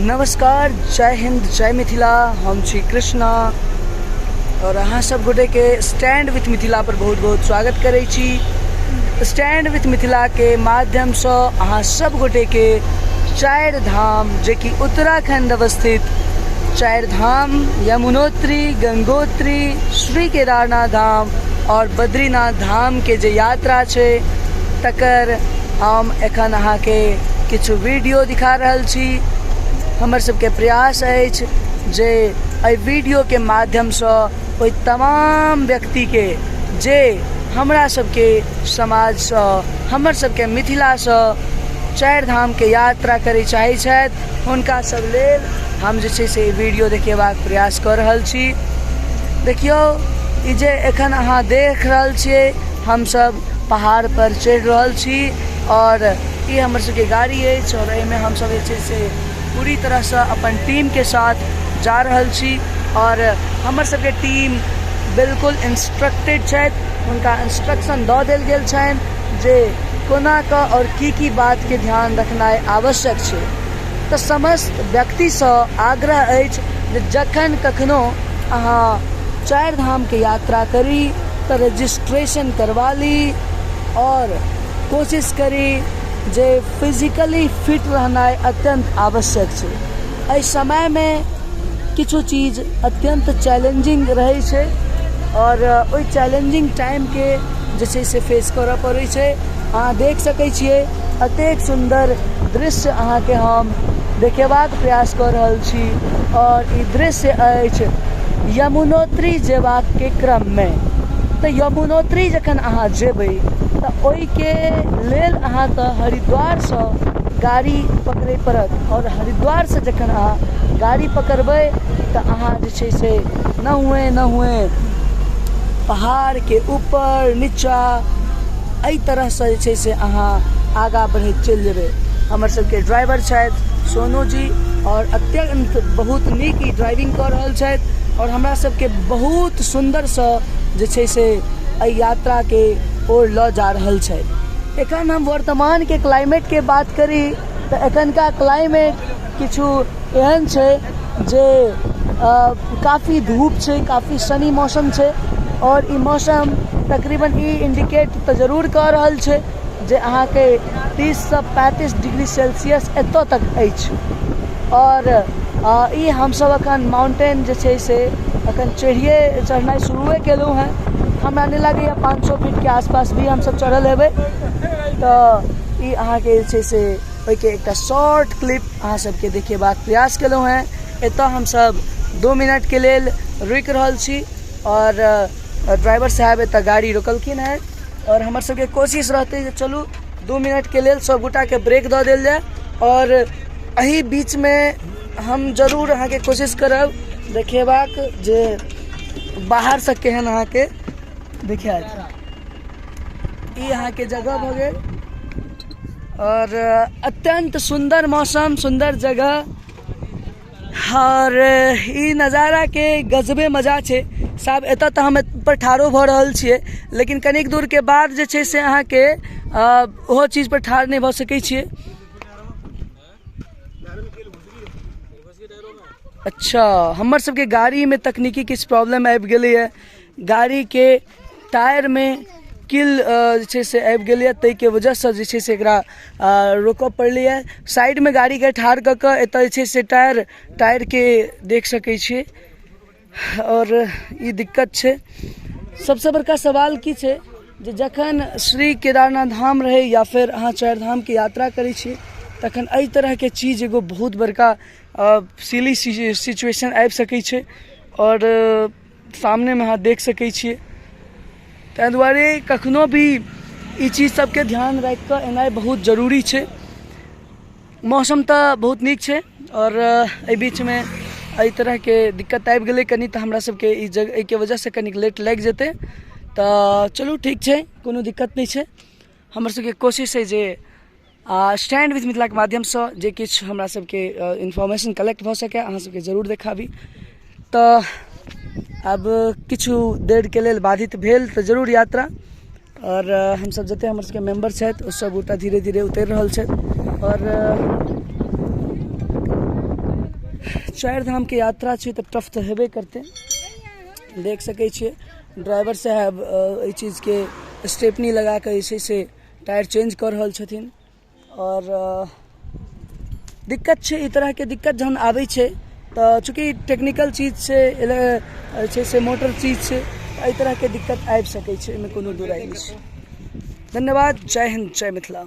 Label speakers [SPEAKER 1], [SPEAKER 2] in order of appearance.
[SPEAKER 1] नमस्कार, जय हिंद, जय मिथिला। हम छी कृष्णा और अहाँ सब गोटे के स्टैंड विथ मिथिला पर बहुत बहुत स्वागत करै छी। स्टैंड विथ मिथिला के माध्यम से अहाँ सब गोटे के चार धाम जे कि उत्तराखंड अवस्थित चार धाम यमुनोत्री, गंगोत्री, श्री केदारनाथ धाम और बद्रीनाथ धाम के जे यात्रा छै तकर हम एखन अहाँ के किछु वीडियो दिखा रहल छी। हमर सबके प्रयास अछि जे एहि वीडियो के माध्यम से ओहि तमाम व्यक्ति के जे हमरा सबके समाज से हमर सबके मिथिला से चार धाम के यात्रा करे चाहे छथि हुनका सब लेल हम जे छै से वीडियो देखेबाक प्रयास कर रहल छी। देखियो ई जे एखन अहाँ देख रहल छियै हम सब पहाड़ पर चढ़ि रहल छी और ई हमर सबके गाड़ी अछि और एहिमे हम सब जे छै से पूरी तरह से अपन टीम के साथ जा रहल छी और हमर सबके टीम बिल्कुल इंस्ट्रक्टेड छथि। उनका इंस्ट्रक्शन दऽ देल गेल छनि जे कोना कऽ और की बात के ध्यान रखनाइ आवश्यक छै। तऽ समस्त व्यक्ति से आग्रह अछि जे जखन कखनो अहाँ चार धाम के यात्रा करी तऽ रजिस्ट्रेशन करवा ली और कोशिश करी जे फिजिकली फिट रहनाइ अत्यंत आवश्यक छै। एहि समय में किछु चीज अत्यंत चैलेंजिंग रहै छै और ओहि चैलेंजिंग टाइम के जे छै से फेस करऽ पड़ै छै। अहाँ देख सकै छियै अतेक सुंदर दृश्य अहाँ के हम देखेबाक प्रयास कऽ रहल छी और ई दृश्य अछि यमुनोत्री जेबाक के क्रम में। तऽ यमुनोत्री जखन अहाँ जेबै तऽ ओहि के लेल अहाँ के हरिद्वार से गाड़ी पकड़े पड़त और हरिद्वार से जखन अहाँ गाड़ी पकड़बै तऽ अहाँ जे छै से न हुए पहाड़ के ऊपर नीचा एहि तरह से जे छै से अहाँ आगा बढ़ैत चलि जेबै। हमर सबके ड्राइवर छथि सोनू जी और अत्यंत बहुत नीक ई ड्राइविंग कऽ रहल छथि और हमरा सबके बहुत सुंदर से जे छै से एहि यात्रा के ओर लऽ जा रहल छथि। एखन हम वर्तमान के क्लाइमेट के बात करी तऽ एखनका क्लाइमेट किछु एहन छै जे काफ़ी धूप छै, काफ़ी सनी मौसम छै और ई मौसम तकरीबन ई इंडिकेट तऽ जरूर कऽ रहल छै जे अहाँ के 30 से 35 डिग्री सेल्सियस एतऽ तक अछि। और ई हमसब अखन माउंटेन जे छै से अखन चढ़नाइ शुरुए केलहुँ हैं। हमरा नहीं लगैया 500 फीट के आसपास भी हम सब चढ़ल हेबै। तऽ ई अहाँ के जे छै से ओहि के एकटा शॉर्ट क्लिप अहाँ सबके देखेबाक प्रयास केलहुँ हैं। एतऽ हम सब 2 मिनट के लेल रुकि रहल छी और ड्राइवर साहब एतऽ गाड़ी रोकलखिन हैं और हमर सबके कोशिश रहतै जे चलू 2 मिनट के लेल सब गोटा के ब्रेक दऽ देल जाय और एही बीच में हम जरूर अहाँ के कोशिश करब देखेबाक जे बाहर से केहन अहाँ के देखायत। ई अहाँ के जगह भऽ गेल और अत्यंत सुंदर मौसम, सुंदर जगह और ई नज़ारा के गजबे मजा छै। साहब एतऽ तऽ हम पर ठाढ़ो भऽ रहल छियै लेकिन कनिक दूर के बाद जे छै से अहाँ के ओहो चीज पर ठाढ़ नहीं भऽ सकै छियै। अच्छा, हमर सबके गाड़ी में तकनीकी किछु प्रॉब्लम आबि गेलै है। गाड़ी के टायर में किल जे छै से आबि गेलै है, ताहि के वजह से जे छै से एकरा रोकऽ पड़लै है। साइड में गाड़ी के ठाढ़ कऽ कऽ एतऽ जे छै से टायर के देख सकै छियै और ई दिक्कत छै। सबसे बड़का सवाल की छै जे जखन श्री केदारनाथ धाम रहे या फिर अहाँ चार धाम के यात्रा करै छी तखन एहि तरह के चीज एगो बहुत बड़का सिली सिचुएशन आबि सकै छै और सामने में अहाँ देख सकै छियै। ताहि दुआरे कखनो भी ई चीज सबके ध्यान राखि कऽ एनाइ बहुत जरूरी छै। मौसम तऽ बहुत नीक छै और एहि बीच में एहि तरह के दिक्कत आबि गेलै कनी तऽ हमरा सबके ई जगह एहि के वजह से कनिक लेट लागि जेतै। तऽ चलू ठीक छै, कोनो दिक्कत नहीं छै। हमर सबके कोशिश है जे स्टैंड विथ मिथिला के माध्यम से जे किछु हमरा सबके इन्फॉर्मेशन कलेक्ट भऽ सकै अहाँ सबके जरूर देखाबी। तऽ अब किछु देर के लेल बाधित भेल तऽ जरूर यात्रा और हम सब जते हमर सबके मेंबर छथि ओ सब गोटा धीरे धीरे उतरि रहल छथि और चारि धाम के यात्रा छै तऽ टफ तऽ हेबे करतै। देख सकै छियै ड्राइवर साहब एहि चीजके स्टेपनी लगा कऽ जे छै से टायर चेंज कऽ रहल छथिन। और दिक्कत छै, ई तरहके दिक्कत जहन आबै छै तऽ चूँकि टेक्निकल चीज छै से मोटर चीज छै, एहि तरहके दिक्कत आबि सकै छै, एहिमे कोनो दू राय नहि छै। धन्यवाद। जय हिंद, जय मिथिला।